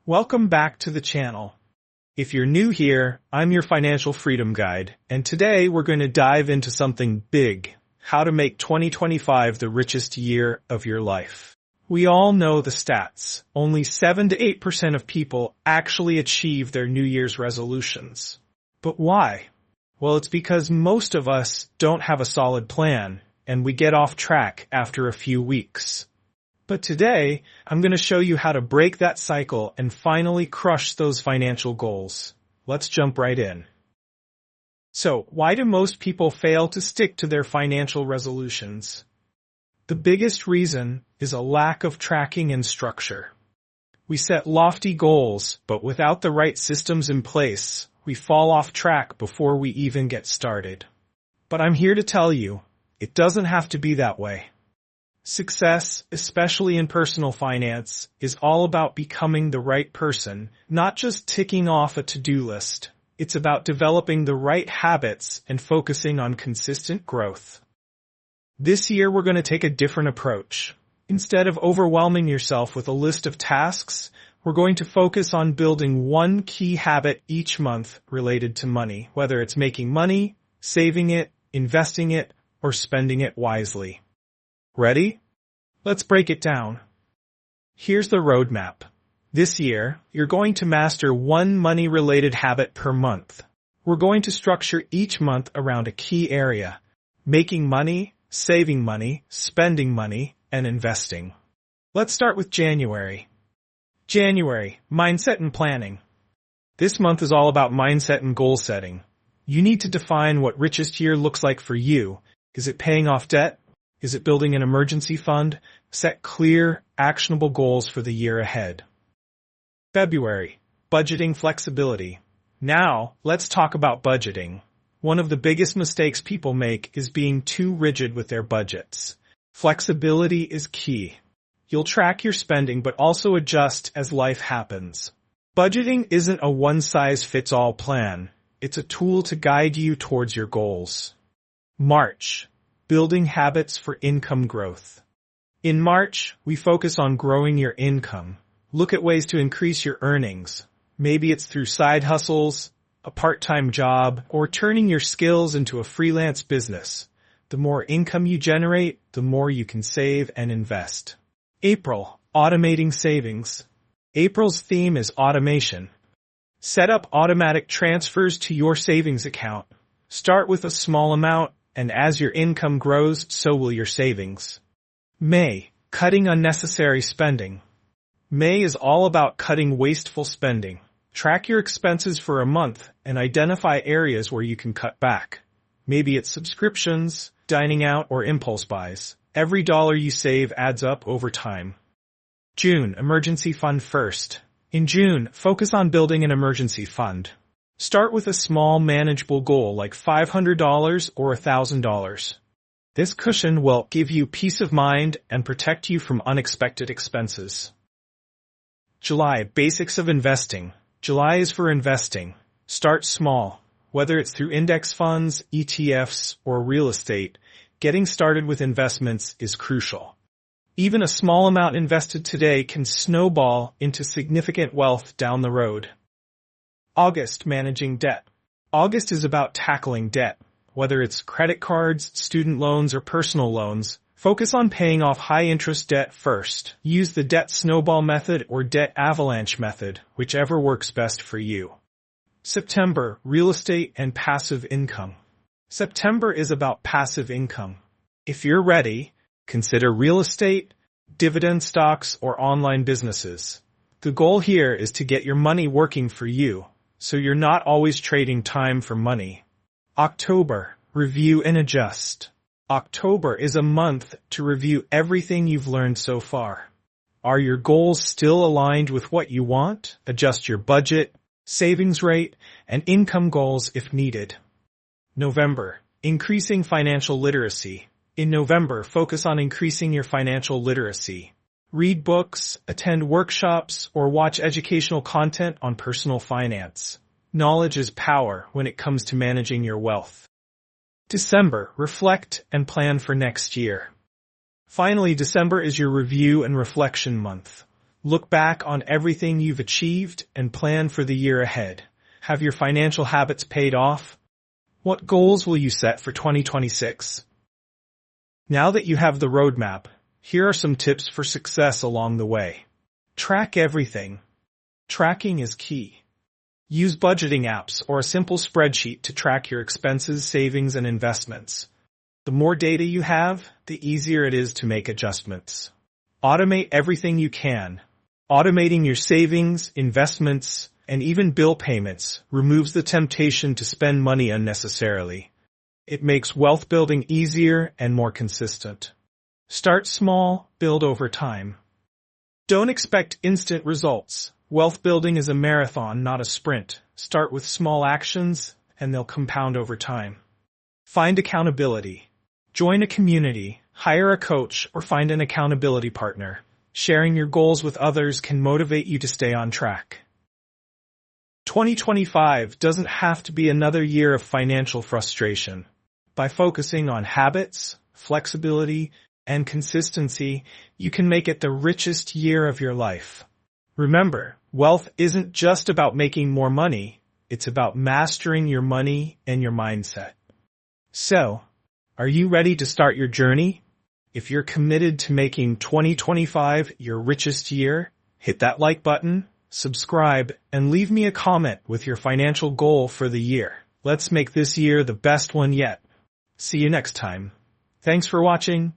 Welcome back to the channel. If you're new here, I'm your financial freedom guide, and today we're going to dive into something big: how to make 2025 the richest year of your life. We all know the stats. Only 7 to 8% of people actually achieve their New Year's resolutions. But why? Well, it's because most of us don't have a solid plan, and we get off track after a few weeks. But today, I'm going to show you how to break that cycle and finally crush those financial goals. Let's jump right in. So, why do most people fail to stick to their financial resolutions? The biggest reason is a lack of tracking and structure. We set lofty goals, but without the right systems in place, we fall off track before we even get started. But I'm here to tell you, it doesn't have to be that way. Success, especially in personal finance, is all about becoming the right person, not just ticking off a to-do list. It's about developing the right habits and focusing on consistent growth. This year we're going to take a different approach. Instead of overwhelming yourself with a list of tasks, we're going to focus on building one key habit each month related to money, whether it's making money, saving it, investing it, or spending it wisely. Ready? Let's break it down. Here's the roadmap. This year, you're going to master one money-related habit per month. We're going to structure each month around a key area: making money, saving money, spending money, and investing. Let's start with January. January, mindset and planning. This month is all about mindset and goal setting. You need to define what richest year looks like for you. Is it paying off debt? Is it building an emergency fund? Set clear, actionable goals for the year ahead. February, budgeting flexibility. Now, let's talk about budgeting. One of the biggest mistakes people make is being too rigid with their budgets. Flexibility is key. You'll track your spending but also adjust as life happens. Budgeting isn't a one-size-fits-all plan. It's a tool to guide you towards your goals. March. Building habits for income growth. In March, we focus on growing your income. Look at ways to increase your earnings. Maybe it's through side hustles, a part-time job, or turning your skills into a freelance business. The more income you generate, the more you can save and invest. April, automating savings. April's theme is automation. Set up automatic transfers to your savings account. Start with a small amount, and as your income grows, so will your savings. May, cutting unnecessary spending. May is all about cutting wasteful spending. Track your expenses for a month and identify areas where you can cut back. Maybe it's subscriptions, dining out, or impulse buys. Every dollar you save adds up over time. June, emergency fund first. In June, focus on building an emergency fund. Start with a small, manageable goal like $500 or $1,000. This cushion will give you peace of mind and protect you from unexpected expenses. July, basics of investing. July is for investing. Start small. Whether it's through index funds, ETFs, or real estate, getting started with investments is crucial. Even a small amount invested today can snowball into significant wealth down the road. August, managing debt. August is about tackling debt. Whether it's credit cards, student loans, or personal loans, focus on paying off high-interest debt first. Use the debt snowball method or debt avalanche method, whichever works best for you. September, real estate and passive income. September is about passive income. If you're ready, consider real estate, dividend stocks, or online businesses. The goal here is to get your money working for you, so you're not always trading time for money. October, review and adjust. October is a month to review everything you've learned so far. Are your goals still aligned with what you want? Adjust your budget, savings rate, and income goals if needed. November, increasing financial literacy. In November, focus on increasing your financial literacy. Read books, attend workshops, or watch educational content on personal finance. Knowledge is power when it comes to managing your wealth. December, reflect and plan for next year. Finally, December is your review and reflection month. Look back on everything you've achieved and plan for the year ahead. Have your financial habits paid off? What goals will you set for 2026? Now that you have the roadmap, here are some tips for success along the way. Track everything. Tracking is key. Use budgeting apps or a simple spreadsheet to track your expenses, savings, and investments. The more data you have, the easier it is to make adjustments. Automate everything you can. Automating your savings, investments, and even bill payments removes the temptation to spend money unnecessarily. It makes wealth building easier and more consistent. Start small, build over time. Don't expect instant results. Wealth building is a marathon, not a sprint. Start with small actions, and they'll compound over time. Find accountability. Join a community, hire a coach, or find an accountability partner. Sharing your goals with others can motivate you to stay on track. 2025 doesn't have to be another year of financial frustration. By focusing on habits, flexibility, and consistency, you can make it the richest year of your life. Remember, wealth isn't just about making more money, it's about mastering your money and your mindset. So, are you ready to start your journey? If you're committed to making 2025 your richest year, hit that like button, subscribe, and leave me a comment with your financial goal for the year. Let's make this year the best one yet. See you next time. Thanks for watching.